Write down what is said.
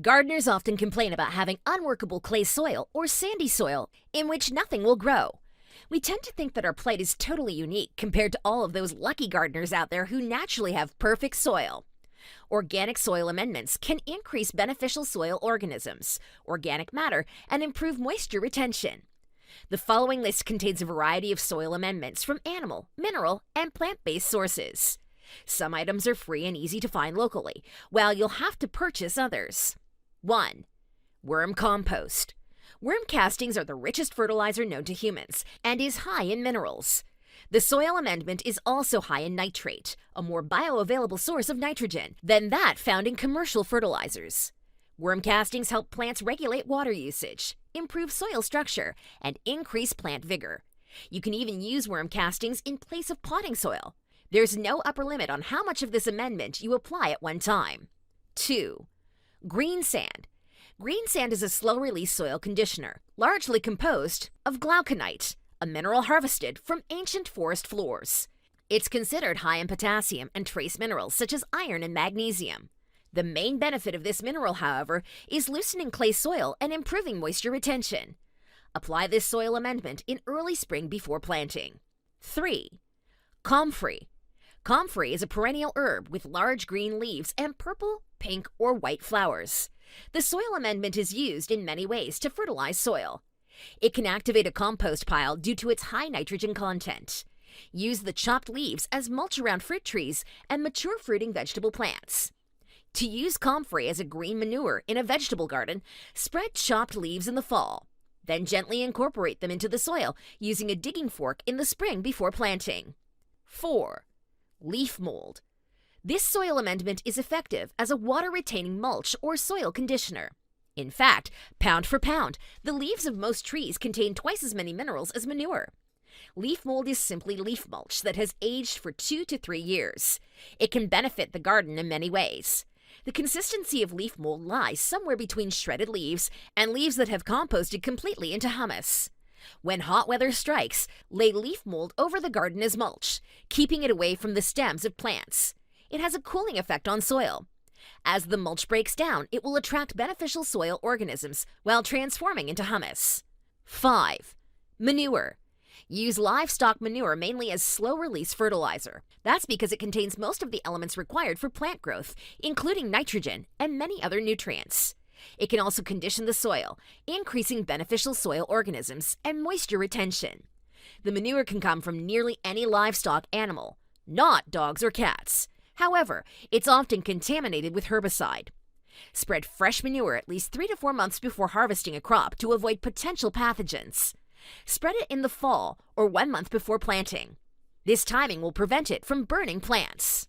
Gardeners often complain about having unworkable clay soil or sandy soil in which nothing will grow. We tend to think that our plight is totally unique compared to all of those lucky gardeners out there who naturally have perfect soil. Organic soil amendments can increase beneficial soil organisms, organic matter, and improve moisture retention. The following list contains a variety of soil amendments from animal, mineral, and plant-based sources. Some items are free and easy to find locally, while you'll have to purchase others. 1. Worm compost. Worm castings are the richest fertilizer known to humans and is high in minerals. The soil amendment is also high in nitrate, a more bioavailable source of nitrogen than that found in commercial fertilizers. Worm castings help plants regulate water usage, improve soil structure, and increase plant vigor. You can even use worm castings in place of potting soil. There's no upper limit on how much of this amendment you apply at one time. 2. Green sand. Green sand is a slow-release soil conditioner, largely composed of glauconite, a mineral harvested from ancient forest floors. It's considered high in potassium and trace minerals such as iron and magnesium. The main benefit of this mineral, however, is loosening clay soil and improving moisture retention. Apply this soil amendment in early spring before planting. 3. Comfrey. Comfrey is a perennial herb with large green leaves and purple, pink, or white flowers. The soil amendment is used in many ways to fertilize soil. It can activate a compost pile due to its high nitrogen content. Use the chopped leaves as mulch around fruit trees and mature fruiting vegetable plants. To use comfrey as a green manure in a vegetable garden, spread chopped leaves in the fall. Then gently incorporate them into the soil using a digging fork in the spring before planting. 4. Leaf mold. This soil amendment is effective as a water-retaining mulch or soil conditioner. In fact, pound for pound, the leaves of most trees contain twice as many minerals as manure. Leaf mold is simply leaf mulch that has aged for 2 to 3 years. It can benefit the garden in many ways. The consistency of leaf mold lies somewhere between shredded leaves and leaves that have composted completely into humus. When hot weather strikes, lay leaf mold over the garden as mulch, keeping it away from the stems of plants. It has a cooling effect on soil. As the mulch breaks down, it will attract beneficial soil organisms while transforming into humus. 5. Manure. Use livestock manure mainly as slow-release fertilizer. That's because it contains most of the elements required for plant growth, including nitrogen and many other nutrients. It can also condition the soil, increasing beneficial soil organisms and moisture retention. The manure can come from nearly any livestock animal, not dogs or cats. However, it's often contaminated with herbicide. Spread fresh manure at least 3 to 4 months before harvesting a crop to avoid potential pathogens. Spread it in the fall or 1 month before planting. This timing will prevent it from burning plants.